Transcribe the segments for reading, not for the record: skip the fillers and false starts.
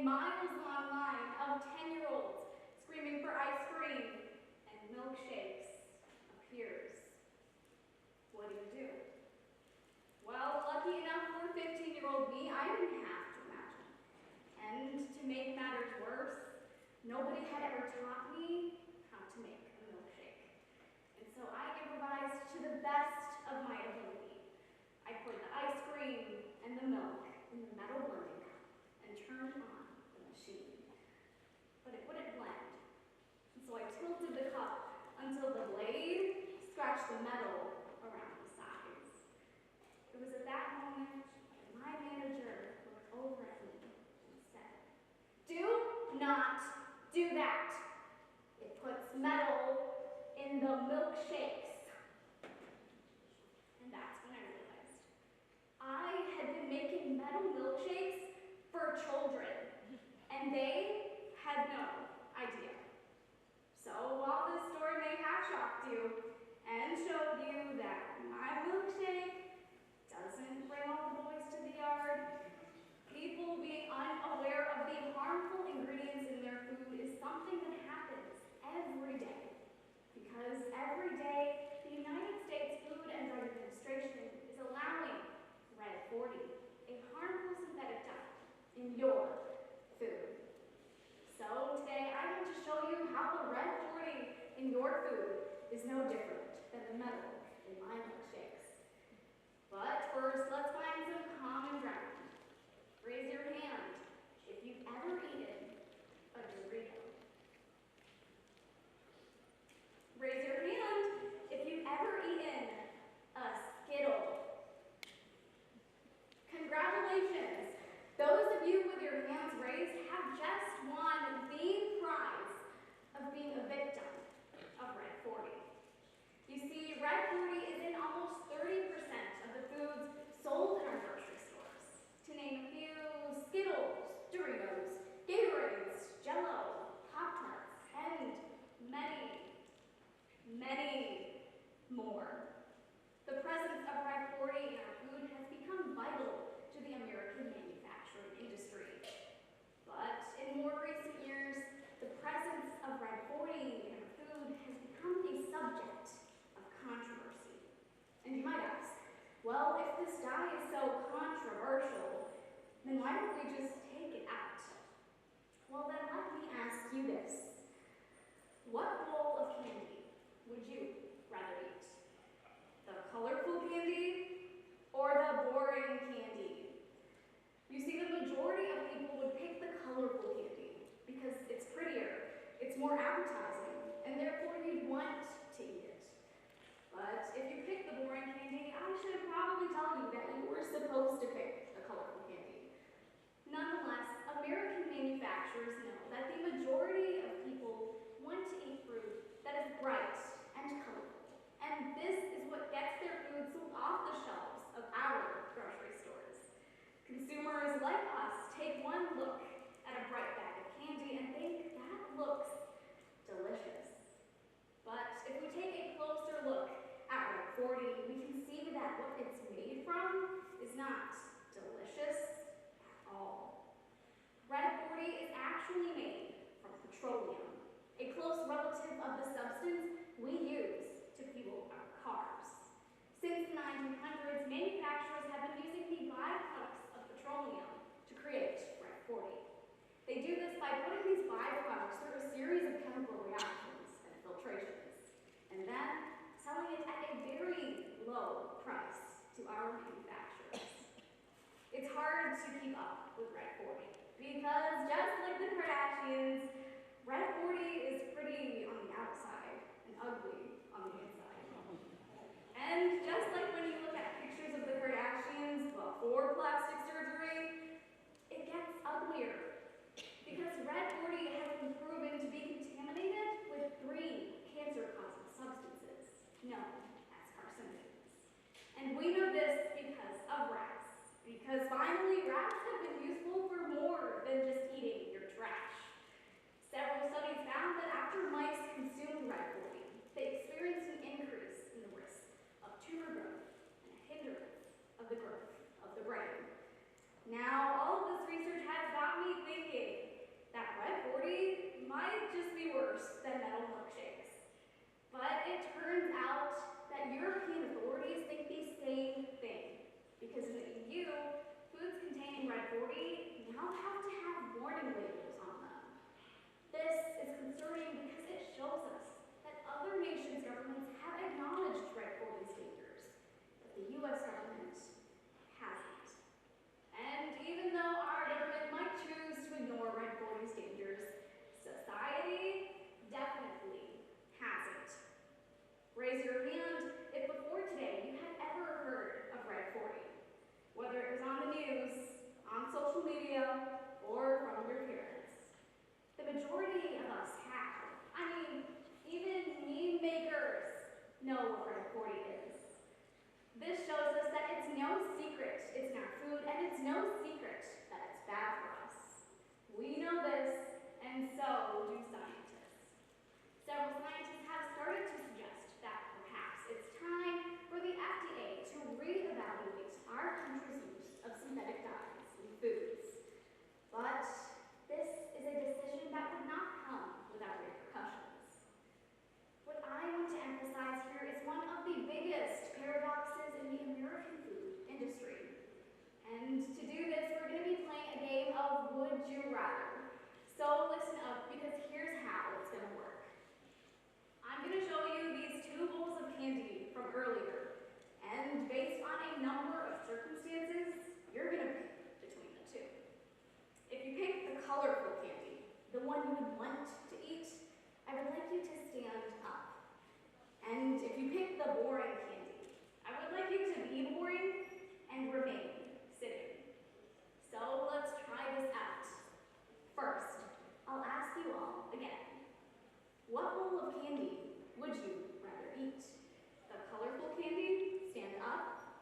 a miles-long line of 10-year-olds screaming for ice cream and milkshakes appears. What do? Well, lucky enough for 15-year-old me, I didn't have to imagine. And to make matters worse, nobody had ever taught me how to make a milkshake. And so I improvised to the best of my ability. I poured the ice cream and the milk in the metal blending cup and turned on the machine. But it wouldn't blend. And so I tilted the cup until the blade scratched the metal around the sides. It was at that moment that my manager looked over at me and said, "Do not do that. It puts metal in the milkshakes." And that's when I realized I had been making metal milkshakes for children, and they had no idea. So while this story may have shocked you and showed you that my milkshake doesn't bring all the boys to the yard, people being unaware of the harmful ingredients in their food is something that happens every day. Because every day, the United States Food and Drug Administration is allowing Red 40, a harmful synthetic dye, in your food. So today, I want to show you how the Red 40 in your food is no different than the metal in my milkshakes. But first, let's find some common ground. Raise your hand if you've ever eaten a Dorito. Raise your hand if you've ever eaten a Skittle. Congratulations! Those of you with your hands raised have just won the prize of being a victim of Red 40. You see, Red 40 is in almost 30% of the foods sold in our grocery stores. To name a few: Skittles, Doritos, Gatorades, Jell-O, Pop-Tarts, and many, many more. The presence of Red 40 in our food has become vital to the American manufacturing industry. But in more recent years, the presence of Red 40 in our food has become a subject of controversy. And you might ask, well, if this dye is so controversial, then why don't we just take it out? Well, then let me ask you this. What bowl of candy would you rather eat? The colorful candy or the boring candy? You see, the majority of people would pick the colorful candy because it's prettier, it's more appetizing, and therefore you'd want to eat it. But if you pick the boring candy, I should probably tell you that you were supposed to pick the colorful candy. Nonetheless, American manufacturers know that the majority of people want to eat fruit that is bright and colorful. And this is what gets their food sold off the shelves of our grocery stores. Consumers like us take one look at a bright bag of candy and think that looks delicious. But if we take a closer look at Red 40, we can see that what it's made from is not delicious at all. Red 40 is actually made from petroleum, a close relative of the substance we use to fuel our cars. Since the 1900s, manufacturers have been using the byproducts of petroleum to create Red 40. They do this by putting these byproducts through a series of chemical reactions and filtrations, and then selling it at a very low price to our manufacturers. It's hard to keep up with Red 40 because just like the Kardashians, Red 40 is pretty on the outside and ugly on the inside. And just like when you look at pictures of the Kardashians before plastic surgery, it gets uglier because Red 40 has been proven to be contaminated with 3 cancer-causing substances known as carcinogens. And we know this because of rats. Because finally, rats have been useful for more than just eating your trash. Several studies found that after mice consumed Red 40, they experienced an increase in the risk of tumor because in the EU, foods containing red 40 now have to have warning labels on them. This is concerning because it shows us that other nations' governments have acknowledged red 40's dangers, but the US government hasn't. And even though our government might choose to ignore red 40's dangers, society definitely hasn't. Raise your hand if before today you had ever heard of red 40, whether it was on the news, on social media, or from your parents. The majority of us have. I mean, even meme makers know what red 40 is. This shows us that it's no secret it's in our food, and it's no secret that it's bad for us. We know this, and so do scientists. Several scientists have started to suggest that perhaps it's time for the FDA to reevaluate our country's use of synthetic dyes in foods. But this is a decision that would not come without repercussions. What I want to emphasize here is one of the biggest paradoxes in the American food industry. And to do this, we're going to be playing a game of Would You Rather. So listen up, because here's how it's going to work. I'm going to show you these two bowls of candy from earlier, and based on a number of circumstances, you're going to pick between the two. If you pick the colorful candy, the one you would want to eat, I would like you to stand up. And if you pick the boring candy, I would like you to be boring and remain sitting. So let's try this out. First, I'll ask you all again, what bowl of candy would you rather eat? The colorful candy, stand up,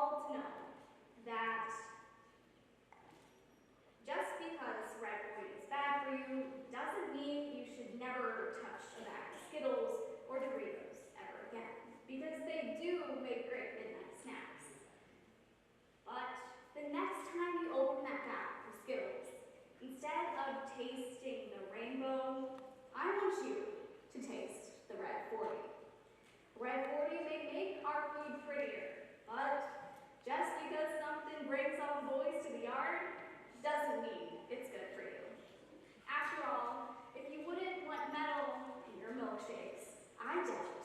all to know that just because red 40 is bad for you doesn't mean you should never touch a bag of Skittles or Doritos ever again, because they do make great midnight snacks. But the next time you open that bag of Skittles, instead of tasting the rainbow, I want you to taste the red 40. Red 40 may make our food prettier, but just because something brings all the boys to the yard doesn't mean it's good for you. After all, if you wouldn't want metal in your milkshakes, I doubt